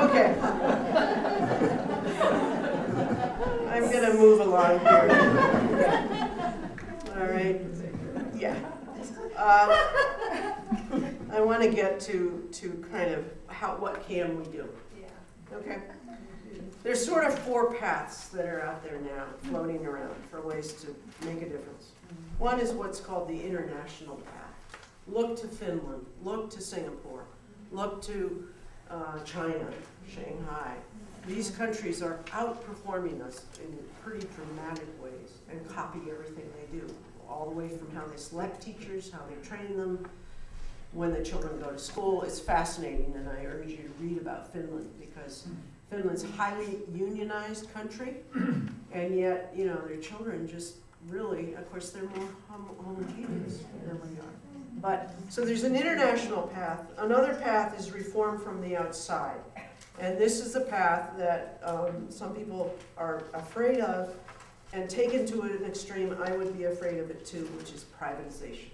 S2: Okay. I'm going to move along here. All right. Yeah. I want to get to kind of what can we do? Okay. There's sort of 4 paths that are out there now floating around for ways to make a difference. One is what's called the international path. Look to Finland, look to Singapore, look to China, Shanghai. These countries are outperforming us in pretty dramatic ways, and copy everything they do, all the way from how they select teachers, how they train them, when the children go to school. It's fascinating, and I urge you to read about Finland, because Finland's a highly unionized country, and yet, you know, their children just really, of course, they're more homogeneous than we are. But, so there's an international path. Another path is reform from the outside. And this is a path that some people are afraid of, and taken to an extreme, I would be afraid of it too, which is privatization.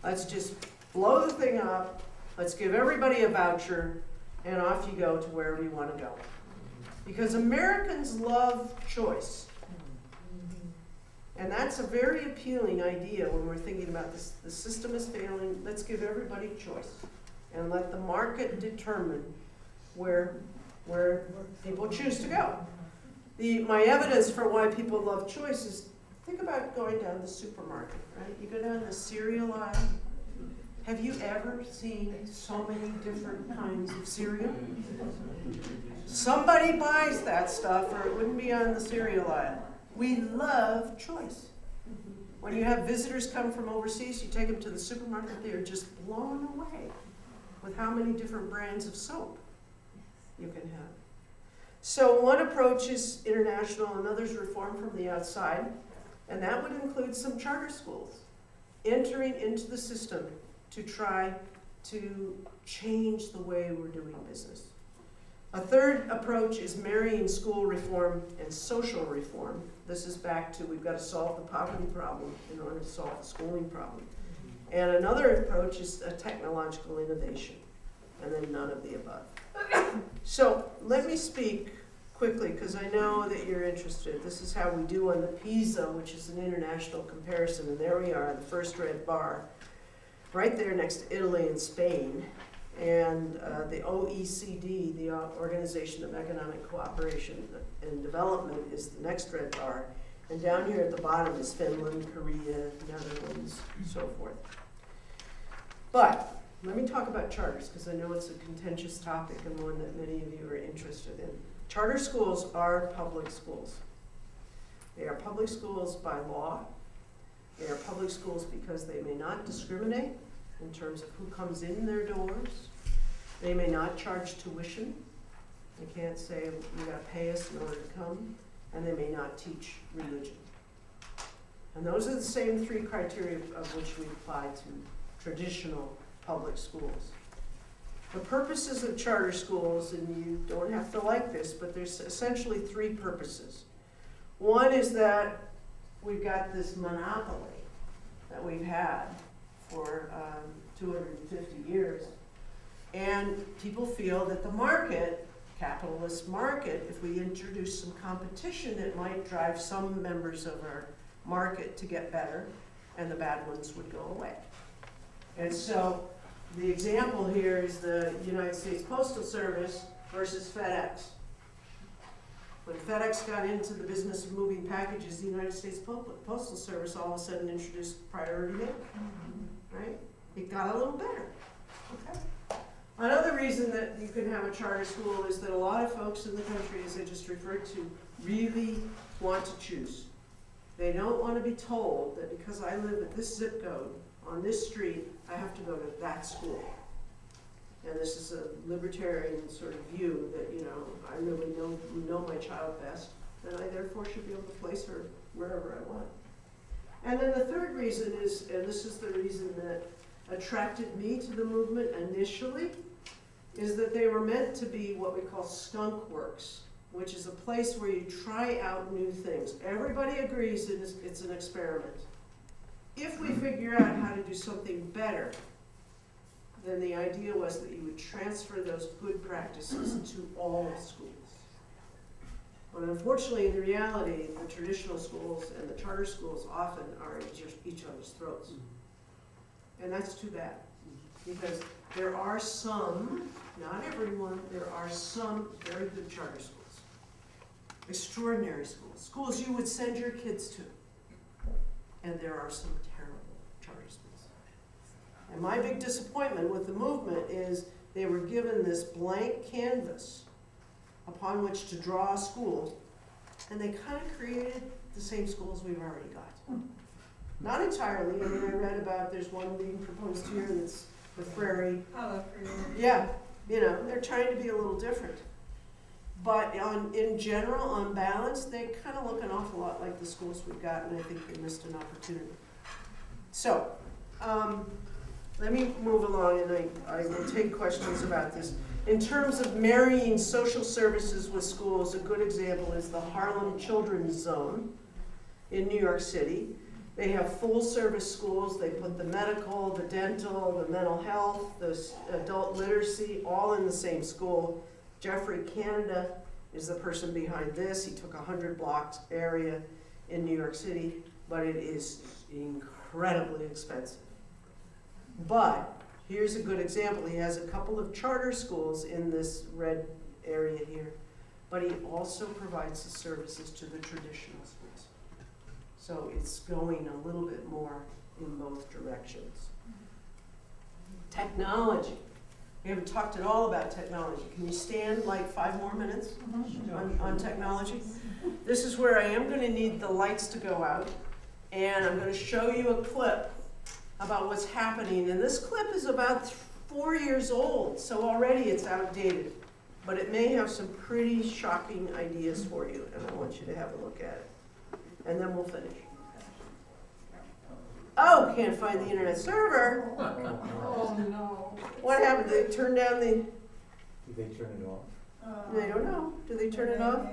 S2: Let's just blow the thing up, let's give everybody a voucher, and off you go to wherever you want to go. Because Americans love choice. And that's a very appealing idea when we're thinking about this. The system is failing, let's give everybody choice. And let the market determine where people choose to go. My evidence for why people love choice is, think about going down the supermarket, right? You go down the cereal aisle. Have you ever seen so many different kinds of cereal? Somebody buys that stuff, or it wouldn't be on the cereal aisle. We love choice. When you have visitors come from overseas, you take them to the supermarket, they are just blown away with how many different brands of soap you can have. So one approach is international, another is reform from the outside, and that would include some charter schools entering into the system to try to change the way we're doing business. A third approach is marrying school reform and social reform. This is back to, we've got to solve the poverty problem in order to solve the schooling problem. And another approach is a technological innovation, and then none of the above. So let me speak quickly, because I know that you're interested. This is how we do on the PISA, which is an international comparison, and there we are, the first red bar, right there next to Italy and Spain. And the OECD, the Organization of Economic Cooperation and Development, is the next red bar. And down here at the bottom is Finland, Korea, Netherlands, and so forth. But let me talk about charters, because I know it's a contentious topic and one that many of you are interested in. Charter schools are public schools. They are public schools by law. They are public schools because they may not discriminate in terms of who comes in their doors. They may not charge tuition. They can't say, you gotta pay us in order to come. And they may not teach religion. And those are the same three criteria of which we apply to traditional public schools. The purposes of charter schools, and you don't have to like this, but there's essentially three purposes. One is that we've got this monopoly that we've had for 250 years. And people feel that the market, capitalist market, if we introduce some competition, it might drive some members of our market to get better, and the bad ones would go away. And so the example here is the United States Postal Service versus FedEx. When FedEx got into the business of moving packages, the United States Postal Service all of a sudden introduced priority mail, right? It got a little better, okay? Another reason that you can have a charter school is that a lot of folks in the country, as I just referred to, really want to choose. They don't want to be told that because I live at this zip code, on this street, I have to go to that school. And this is a libertarian sort of view that, you know, I really know my child best, and I therefore should be able to place her wherever I want. And then the third reason is, and this is the reason that attracted me to the movement initially, is that they were meant to be what we call skunk works, which is a place where you try out new things. Everybody agrees it's an experiment. If we figure out how to do something better, then the idea was that you would transfer those good practices to all schools. But unfortunately, in the reality, the traditional schools and the charter schools often are at each other's throats. And that's too bad, because there are some, not everyone, there are some very good charter schools. Extraordinary schools, schools you would send your kids to. And there are some terrible charter schools. And my big disappointment with the movement is they were given this blank canvas upon which to draw a school, and they kind of created the same schools we've already got. Not entirely. I mean, I read about, there's one being proposed here that's the Prairie.
S1: Oh, Prairie.
S2: Yeah, you know, they're trying to be a little different. But in general, on balance, they kind of look an awful lot like the schools we've got, and I think they missed an opportunity. So, let me move along, and I will take questions about this. In terms of marrying social services with schools, a good example is the Harlem Children's Zone in New York City. They have full-service schools. They put the medical, the dental, the mental health, the adult literacy, all in the same school. Jeffrey Canada is the person behind this. He took a 100-block area in New York City, but it is incredibly expensive. But here's a good example. He has a couple of charter schools in this red area here, but he also provides the services to the traditional schools. So it's going a little bit more in both directions. Technology. We haven't talked at all about technology. Can you stand like 5 more minutes on technology? This is where I am going to need the lights to go out, and I'm going to show you a clip about what's happening. And this clip is about 4 years old, so already it's outdated. But it may have some pretty shocking ideas for you, and I want you to have a look at it. And then we'll finish. Oh, can't find the internet server.
S1: Oh, no.
S2: What happened? Did they turn down the...
S11: Did they turn it off?
S2: They don't know. Do they turn it off?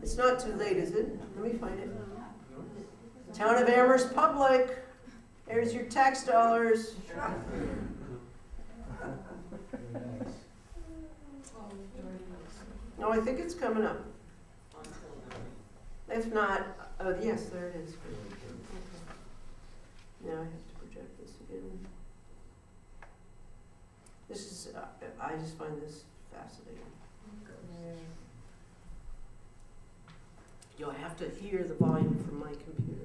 S2: It's not too late, is it? Let me find it. Town of Amherst Public. There's your tax dollars. No, I think it's coming up. If not, yes, there it is. Now I have to project this again. This is, I just find this fascinating. You'll have to hear the volume from my computer.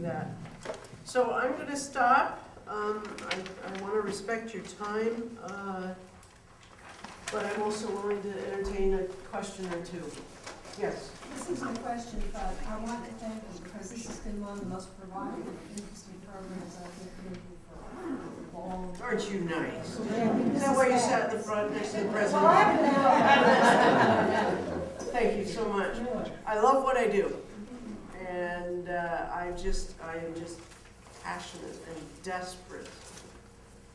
S2: that. So I'm going to stop. I want to respect your time, but I'm also willing to entertain a question or two. Yes?
S1: This is a question, but I want to thank you because this has been one of the most provocative and interesting programs I've been through for a long time.
S2: Aren't you nice? Is that why you sat in the front next to the president?
S1: Well, I haven't now.
S2: Thank you so much. I love what I do. And I am just passionate and desperate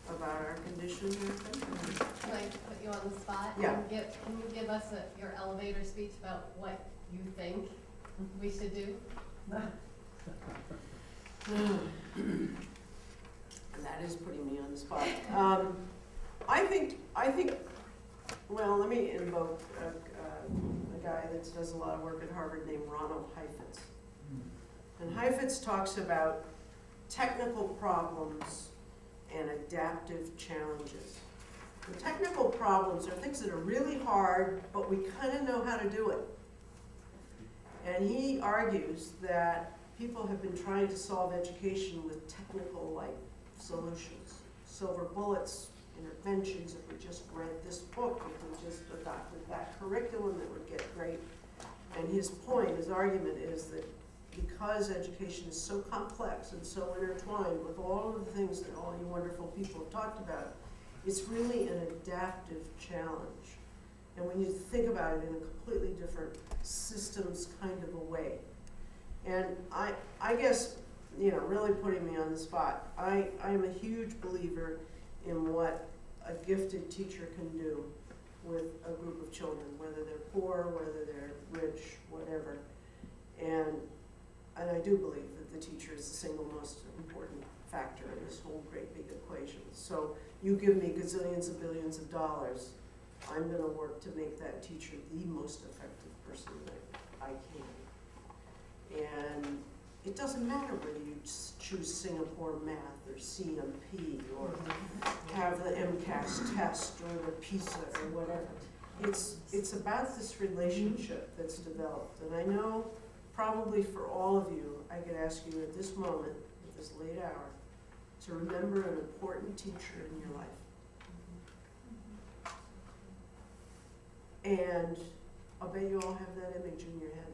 S2: about our condition in our country.
S5: Can I put you on the spot?
S2: Yeah.
S5: Can you give us your elevator speech about what you think we should do?
S2: That is putting me on the spot. I think. Well, let me invoke a guy that does a lot of work at Harvard named Ronald Heifetz. And Heifetz talks about technical problems and adaptive challenges. The technical problems are things that are really hard, but we kind of know how to do it. And he argues that people have been trying to solve education with technical-like solutions, silver bullets, interventions. If we just read this book, if we just adopted that curriculum, it would get great. And his point, his argument is that because education is so complex and so intertwined with all of the things that all you wonderful people have talked about, it's really an adaptive challenge. And we need to think about it in a completely different systems kind of a way. And I guess, you know, really putting me on the spot, I am a huge believer in what a gifted teacher can do with a group of children, whether they're poor, whether they're rich, whatever. And I do believe that the teacher is the single most important factor in this whole great big equation. So you give me gazillions of billions of dollars, I'm going to work to make that teacher the most effective person that I can. And it doesn't matter whether you choose Singapore math or CMP or have the MCAS test or the PISA or whatever. It's about this relationship that's developed. And I know probably for all of you, I could ask you at this moment, at this late hour, to remember an important teacher in your life. And I'll bet you all have that image in your head.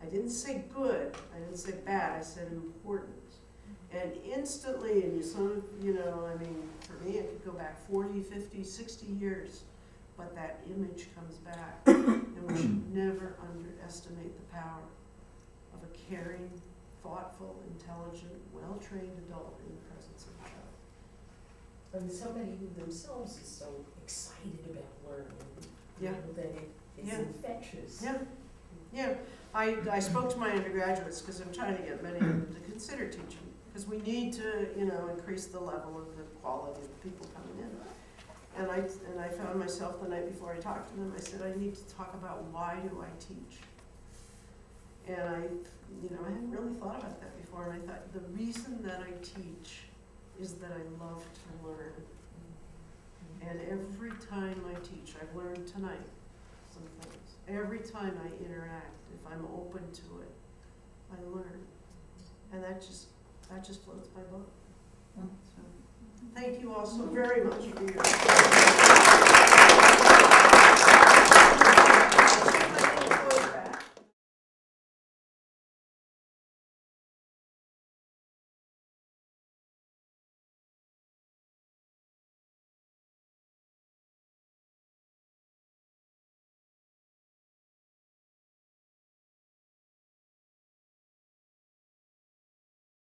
S2: I didn't say good, I didn't say bad, I said important. And instantly, and some of you know, I mean, for me it could go back 40, 50, 60 years, but that image comes back. And we should never underestimate the power of a caring, thoughtful, intelligent, well-trained adult in the presence of a child.
S17: And somebody who themselves is so excited about learning,
S2: Yeah.
S17: you know, that it's infectious.
S2: Yeah, yeah. I spoke to my undergraduates because I'm trying to get many of them to consider teaching, because we need to, you know, increase the level of the quality of the people coming in. And I found myself the night before I talked to them, I said, I need to talk about why do I teach? And I hadn't really thought about that before, and I thought the reason that I teach is that I love to learn. And every time I teach, I've learned tonight some things. Every time I interact, if I'm open to it, I learn. And that just floats my boat. So, thank you all so very much for your